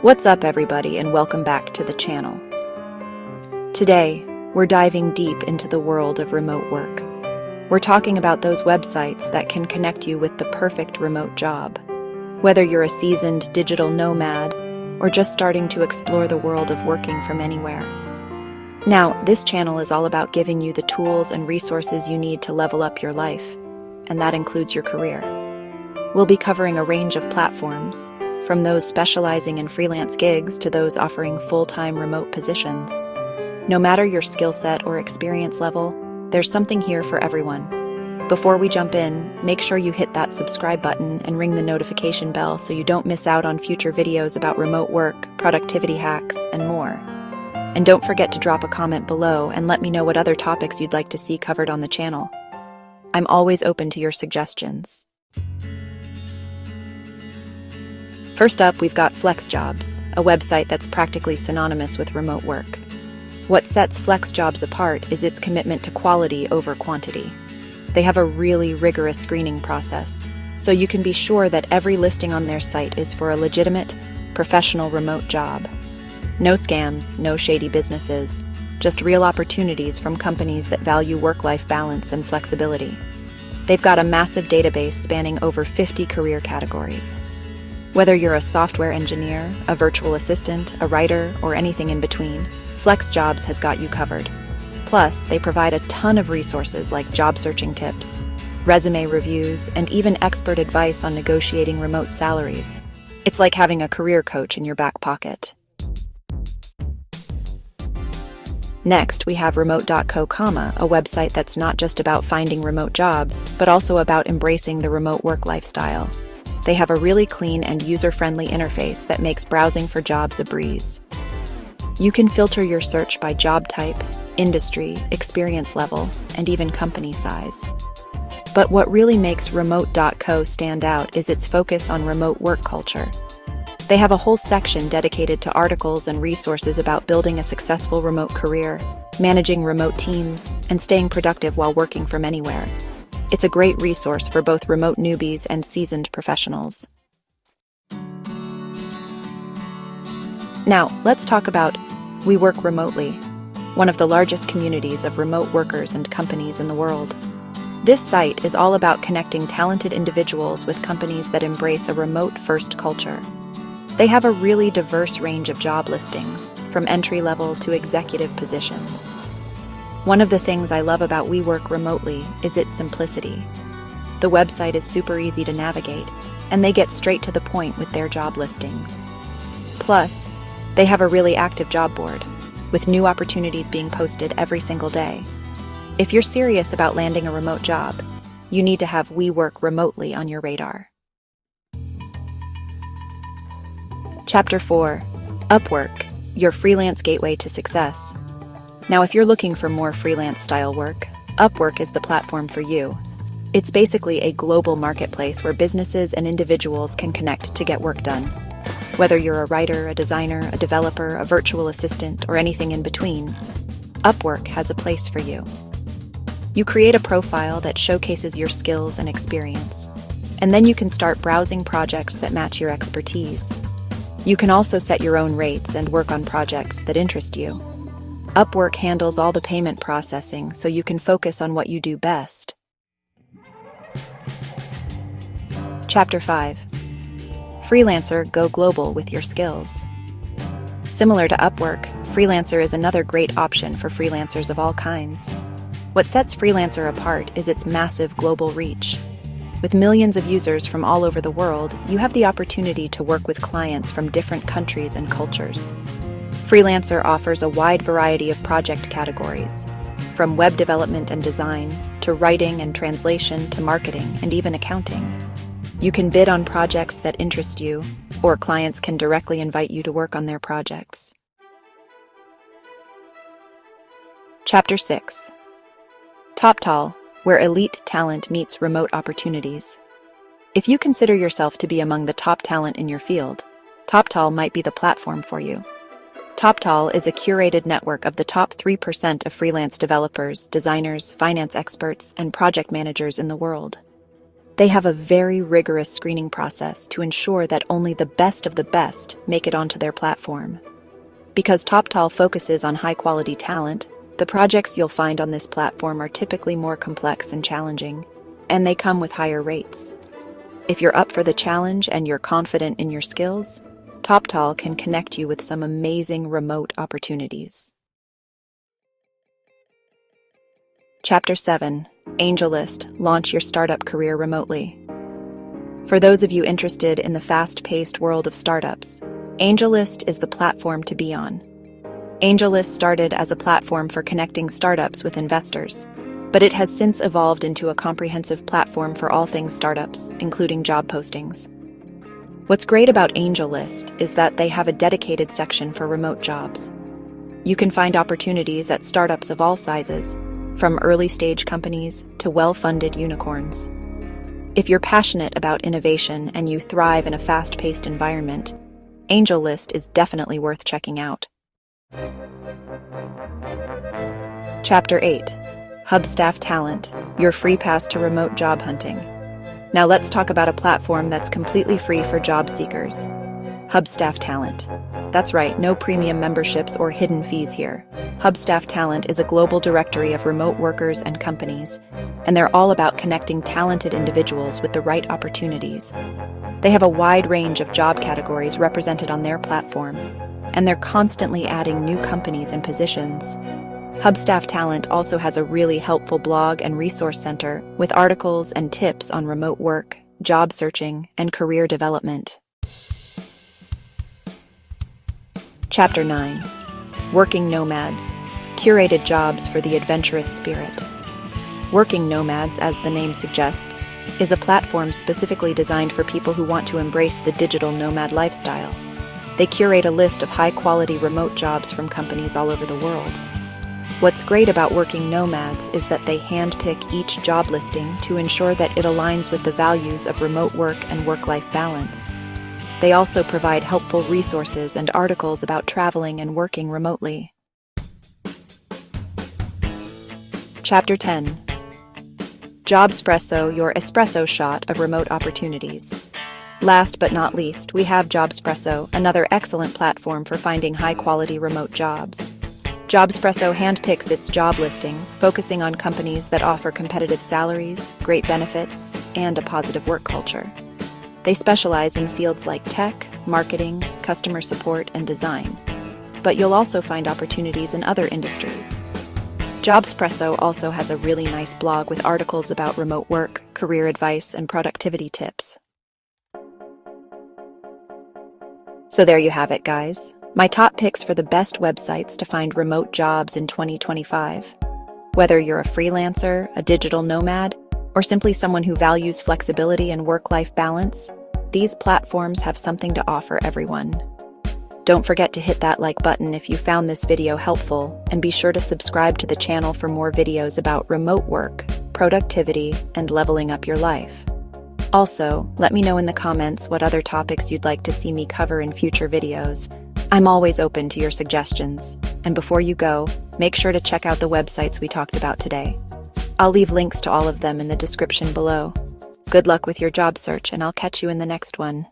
What's up, everybody, and welcome back to the channel. Today, we're diving deep into the world of remote work. We're talking about those websites that can connect you with the perfect remote job. Whether you're a seasoned digital nomad or just starting to explore the world of working from anywhere. Now, this channel is all about giving you the tools and resources you need to level up your life, and that includes your career. We'll be covering a range of platforms, from those specializing in freelance gigs to those offering full-time remote positions. No matter your skill set or experience level, there's something here for everyone. Before we jump in, make sure you hit that subscribe button and ring the notification bell so you don't miss out on future videos about remote work, productivity hacks, and more. And don't forget to drop a comment below and let me know what other topics you'd like to see covered on the channel. I'm always open to your suggestions. First up, we've got FlexJobs, a website that's practically synonymous with remote work. What sets FlexJobs apart is its commitment to quality over quantity. They have a really rigorous screening process, so you can be sure that every listing on their site is for a legitimate, professional remote job. No scams, no shady businesses, just real opportunities from companies that value work-life balance and flexibility. They've got a massive database spanning over 50 career categories. Whether you're a software engineer, a virtual assistant, a writer, or anything in between, FlexJobs has got you covered. Plus, they provide a ton of resources like job searching tips, resume reviews, and even expert advice on negotiating remote salaries. It's like having a career coach in your back pocket. Next, we have remote.co, a website that's not just about finding remote jobs, but also about embracing the remote work lifestyle. They have a really clean and user-friendly interface that makes browsing for jobs a breeze. You can filter your search by job type, industry, experience level, and even company size. But what really makes remote.co stand out is its focus on remote work culture. They have a whole section dedicated to articles and resources about building a successful remote career, managing remote teams, and staying productive while working from anywhere. It's a great resource for both remote newbies and seasoned professionals. Now, let's talk about We Work Remotely, one of the largest communities of remote workers and companies in the world. This site is all about connecting talented individuals with companies that embrace a remote-first culture. They have a really diverse range of job listings, from entry-level to executive positions. One of the things I love about We Work Remotely is its simplicity. The website is super easy to navigate, and they get straight to the point with their job listings. Plus, they have a really active job board, with new opportunities being posted every single day. If you're serious about landing a remote job, you need to have We Work Remotely on your radar. Chapter 4. Upwork, your freelance gateway to success. Now, if you're looking for more freelance-style work, Upwork is the platform for you. It's basically a global marketplace where businesses and individuals can connect to get work done. Whether you're a writer, a designer, a developer, a virtual assistant, or anything in between, Upwork has a place for you. You create a profile that showcases your skills and experience, and then you can start browsing projects that match your expertise. You can also set your own rates and work on projects that interest you. Upwork handles all the payment processing so you can focus on what you do best. Chapter 5. Freelancer, go global with your skills. Similar to Upwork, Freelancer is another great option for freelancers of all kinds. What sets Freelancer apart is its massive global reach. With millions of users from all over the world, you have the opportunity to work with clients from different countries and cultures. Freelancer offers a wide variety of project categories, from web development and design, to writing and translation, to marketing, and even accounting. You can bid on projects that interest you, or clients can directly invite you to work on their projects. Chapter 6. TopTal, where elite talent meets remote opportunities. If you consider yourself to be among the top talent in your field, TopTal might be the platform for you. TopTal is a curated network of the top 3% of freelance developers, designers, finance experts, and project managers in the world. They have a very rigorous screening process to ensure that only the best of the best make it onto their platform. Because TopTal focuses on high-quality talent, the projects you'll find on this platform are typically more complex and challenging, and they come with higher rates. If you're up for the challenge and you're confident in your skills, TopTal can connect you with some amazing remote opportunities. Chapter 7. AngelList. Launch your startup career remotely. For those of you interested in the fast-paced world of startups, AngelList is the platform to be on. AngelList started as a platform for connecting startups with investors, but it has since evolved into a comprehensive platform for all things startups, including job postings. What's great about AngelList is that they have a dedicated section for remote jobs. You can find opportunities at startups of all sizes, from early-stage companies to well-funded unicorns. If you're passionate about innovation and you thrive in a fast-paced environment, AngelList is definitely worth checking out. Chapter 8. Hubstaff Talent, your free pass to remote job hunting. Now let's talk about a platform that's completely free for job seekers. Hubstaff Talent. That's right, no premium memberships or hidden fees here. Hubstaff Talent is a global directory of remote workers and companies, and they're all about connecting talented individuals with the right opportunities. They have a wide range of job categories represented on their platform, and they're constantly adding new companies and positions. Hubstaff Talent also has a really helpful blog and resource center with articles and tips on remote work, job searching, and career development. Chapter 9. Working Nomads. Curated jobs for the adventurous spirit. Working Nomads, as the name suggests, is a platform specifically designed for people who want to embrace the digital nomad lifestyle. They curate a list of high-quality remote jobs from companies all over the world. What's great about Working Nomads is that they handpick each job listing to ensure that it aligns with the values of remote work and work-life balance. They also provide helpful resources and articles about traveling and working remotely. Chapter 10. Jobspresso, your espresso shot of remote opportunities. Last but not least, we have Jobspresso, another excellent platform for finding high-quality remote jobs. Jobspresso handpicks its job listings, focusing on companies that offer competitive salaries, great benefits, and a positive work culture. They specialize in fields like tech, marketing, customer support, and design. But you'll also find opportunities in other industries. Jobspresso also has a really nice blog with articles about remote work, career advice, and productivity tips. So there you have it, guys. My top picks for the best websites to find remote jobs in 2025. Whether you're a freelancer, a digital nomad, or simply someone who values flexibility and work-life balance, these platforms have something to offer everyone. Don't forget to hit that like button if you found this video helpful, and be sure to subscribe to the channel for more videos about remote work, productivity, and leveling up your life. Also, let me know in the comments what other topics you'd like to see me cover in future videos. I'm always open to your suggestions. And before you go, make sure to check out the websites we talked about today. I'll leave links to all of them in the description below. Good luck with your job search, and I'll catch you in the next one.